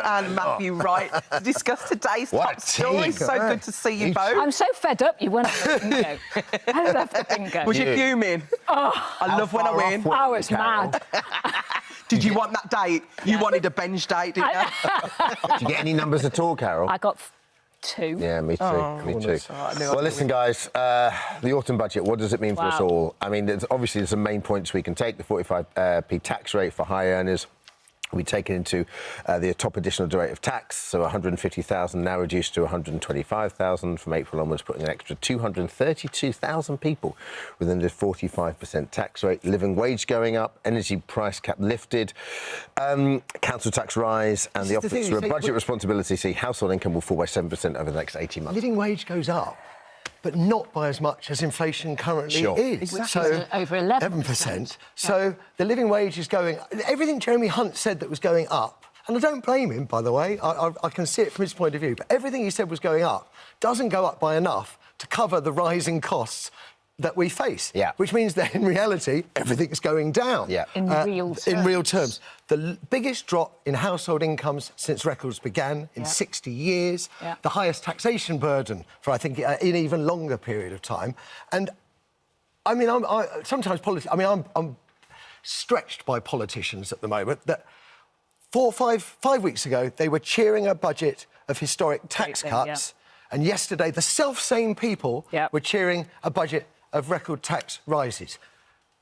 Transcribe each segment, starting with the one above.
and Matthew Wright to discuss today's top story. So good to see you both. I'm so fed up you won the bingo. I love the bingo. Was you fuming? Oh, I love when I win. I was mad. Did you want that date? You wanted a bench date, didn't you? Did you get any numbers at all, Carol? I got 2. Yeah, me too. Me too. Well, listen, guys, the autumn budget, what does it mean for us all? I mean, obviously, there's some main points we can take. The 45p tax rate for high earners. We take it into the top additional rate of tax, so 150,000 now reduced to 125,000 from April onwards, putting an extra 232,000 people within the 45% tax rate. Living wage going up, energy price cap lifted, council tax rise, and the Office for Budget Responsibility see household income will fall by 7% over the next 18 months. Living wage goes up, but not by as much as inflation currently is. Exactly. So over 11%. So the living wage is going... Everything Jeremy Hunt said that was going up, and I don't blame him, by the way, I can see it from his point of view, but everything he said was going up doesn't go up by enough to cover the rising costs that we face. Yeah. Which means that, in reality, everything is going down. Yeah. In real terms. In real terms. The biggest drop in household incomes since records began in 60 years. Yeah. The highest taxation burden for, I think, an even longer period of time. And, I mean, I'm stretched by politicians at the moment that 5 weeks ago, they were cheering a budget of historic tax cuts. And yesterday, the self-same people were cheering a budget of record tax rises.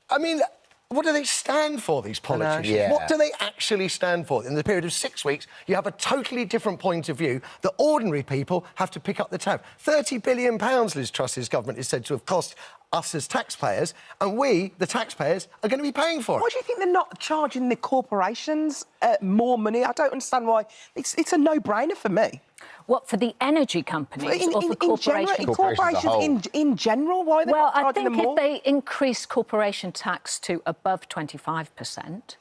I mean, what do they stand for, these politicians? Yeah. What do they actually stand for? In the period of 6 weeks, you have a totally different point of view that ordinary people have to pick up the tab. £30 billion, Liz Truss's government is said to have cost us as taxpayers, and we, the taxpayers, are going to be paying for it. Why do you think they're not charging the corporations more money? I don't understand why. It's a no-brainer for me. What, for the energy companies or for corporations? Corporations in general, why are they not charging them more? Well, I think if they increase corporation tax to above 25%,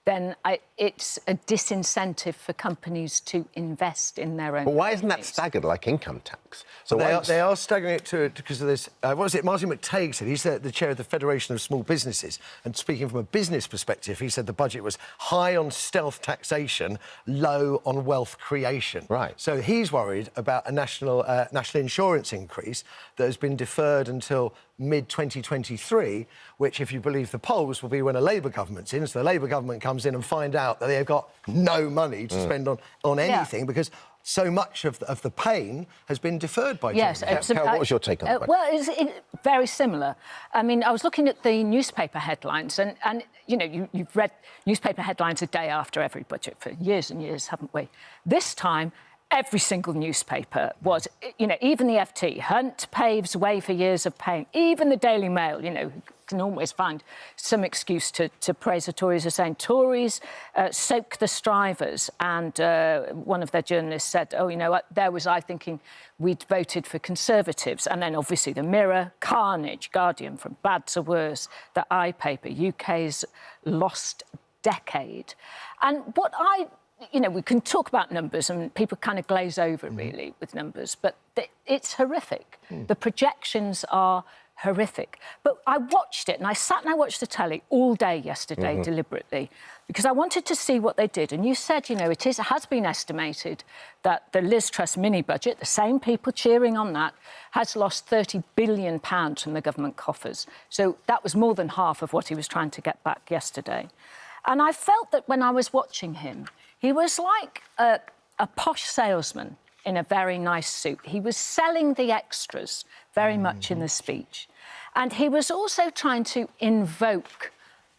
then it's a disincentive for companies to invest in their own. But why isn't that staggered like income tax? So they are staggering it because of this. What was it? Martin McTague said, he's the chair of the Federation of Small Businesses, and speaking from a business perspective, he said the budget was high on stealth taxation, low on wealth creation. Right. So he's worried about a national insurance increase that has been deferred until mid-2023, which, if you believe the polls, will be when a Labour government's in. So the Labour government comes in and find out that they've got no money to spend on anything because so much of the pain has been deferred by Yes, Carol, what was your take on that? Well, it's very similar. I mean, I was looking at the newspaper headlines, and you know, you've read newspaper headlines a day after every budget for years and years, haven't we? This time, every single newspaper was, you know, even the FT, Hunt paves way for years of pain. Even the Daily Mail, you know, can always find some excuse to praise the Tories, are saying Tories soak the strivers. And one of their journalists said, oh, you know what, there was I thinking we'd voted for Conservatives. And then obviously the Mirror, Carnage, Guardian, from bad to worse, the iPaper, UK's lost decade. And what you know, we can talk about numbers and people kind of glaze over, really, with numbers, but it's horrific. The projections are horrific. But I watched it, and I sat and I watched the telly all day yesterday, deliberately, because I wanted to see what they did. And you said, you know, it has been estimated that the Liz Truss mini-budget, the same people cheering on that, has lost £30 billion from the government coffers. So that was more than half of what he was trying to get back yesterday. And I felt that when I was watching him, he was like a posh salesman in a very nice suit. He was selling the extras very much in the speech. And he was also trying to invoke,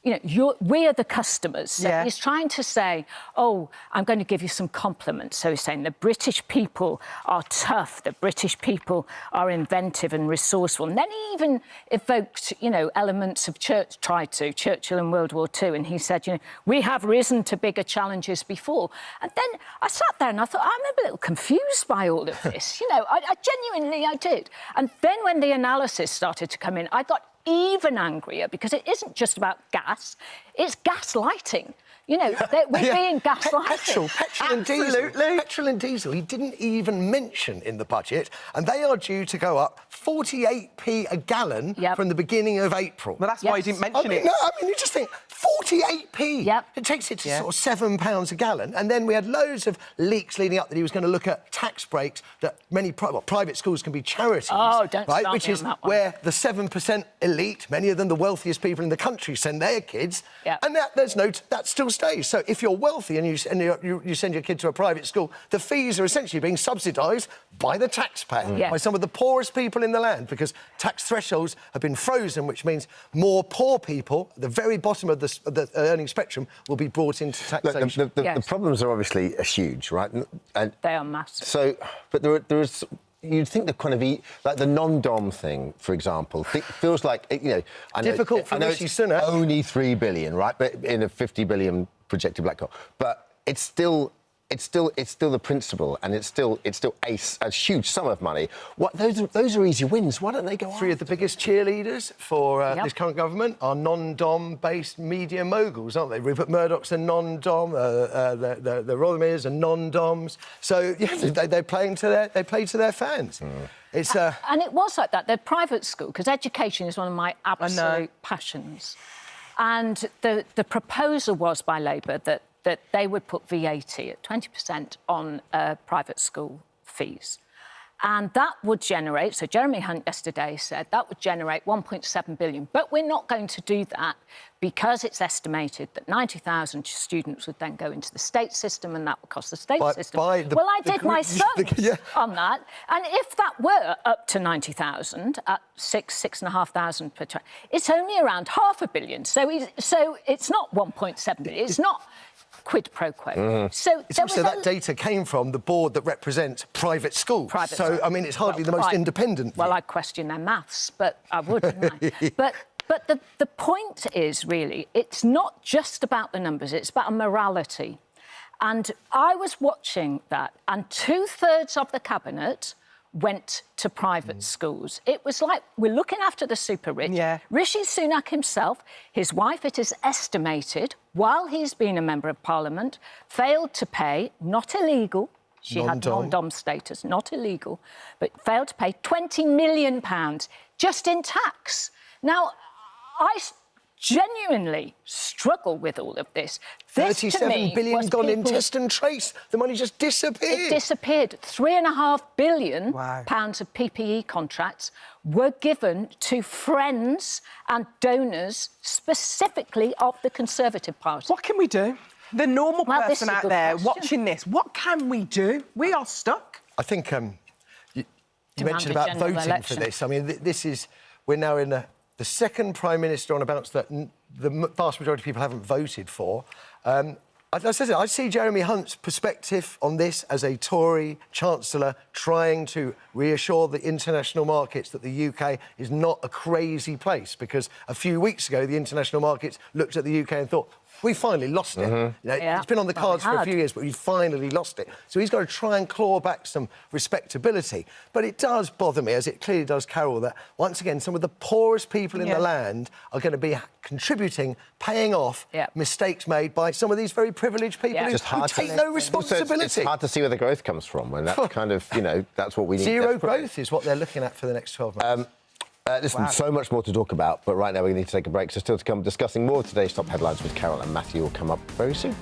you know, we are the customers. So he's trying to say, oh, I'm going to give you some compliments. So he's saying the British people are tough, the British people are inventive and resourceful. And then he even evoked, you know, elements of Churchill in World War II. And he said, you know, we have risen to bigger challenges before. And then I sat there and I thought, I'm a little confused by all of this. You know, I genuinely did. And then when the analysis started to come in, I got even angrier because it isn't just about gas, it's gaslighting. You know, we're being gaslighted. Petrol and diesel. Petrol and diesel, he didn't even mention in the budget, and they are due to go up 48p a gallon from the beginning of April. Well, that's why he didn't mention it. No, I mean, you just think, 48p. Yep. It takes it to sort of £7 a gallon. And then we had loads of leaks leading up that he was going to look at tax breaks that many private schools can be charities. Oh, don't right? start Which me is on that one. where the 7% elite, many of them the wealthiest people in the country, send their kids. Yep. And that still stays. So if you're wealthy and you send your kid to a private school, the fees are essentially being subsidised by the taxpayer, by some of the poorest people in the land, because tax thresholds have been frozen, which means more poor people at the very bottom of the earning spectrum will be brought into taxation. Look, the problems are obviously huge, right? And they are massive. So, but there is. You'd think the kind of like the non-dom thing, for example, feels like difficult for Rishi Sunak. Only 3 billion, right? But in a 50 billion projected black hole, but it's still the principle, and it's still a huge sum of money. Those are easy wins. Why don't they go on? Three of the biggest cheerleaders for this current government are non-dom-based media moguls, aren't they? Rupert Murdoch's a non-dom, the Rothermers are non-doms. So they play to their fans. It's and it was like that. They're private school, because education is one of my absolute passions. And the proposal was by Labour that they would put VAT at 20% on private school fees. And that would generate, so Jeremy Hunt yesterday said, that would generate 1.7 billion. But we're not going to do that because it's estimated that 90,000 students would then go into the state system, and that would cost the state system. I did my sums on that. And if that were up to 90,000 at 6,500 per child, it's only around £500 million. So it's not 1.7 billion. It's not quid pro quo. So it's also that data came from the board that represents private schools. I mean, it's hardly the most independent. Well, I'd question their maths, but I would, wouldn't I? But the point is, really, it's not just about the numbers, it's about a morality. And I was watching that, and 2/3 of the cabinet went to private schools. It was like, we're looking after the super rich. Rishi Sunak himself, his wife, it is estimated, while he's been a member of Parliament, failed to pay, not illegal, she had non-dom status, not illegal, but failed to pay £20 million just in tax. Now, I genuinely struggle with all of this. 37 billion gone in test and trace. The money just disappeared. It disappeared. £3.5 billion pounds of PPE contracts were given to friends and donors, specifically of the Conservative Party. What can we do? The normal person out there watching this, what can we do? We are stuck. I think you mentioned about voting for this. I mean, we're now in the second Prime Minister on about that the vast majority of people haven't voted for. I see Jeremy Hunt's perspective on this as a Tory Chancellor trying to reassure the international markets that the UK is not a crazy place, because a few weeks ago the international markets looked at the UK and thought, we finally lost it. It's been on the cards for a few years, but we finally lost it. So he's got to try and claw back some respectability. But it does bother me, as it clearly does Carol, that once again some of the poorest people in the land are going to be contributing, paying off mistakes made by some of these very privileged people who take no responsibility. It's hard to see where the growth comes from when that's kind of, that's what we need. Zero growth is what they're looking at for the next 12 months. Listen, so much more to talk about, but right now we need to take a break. So still to come, discussing more of today's top headlines with Carol and Matthew will come up very soon.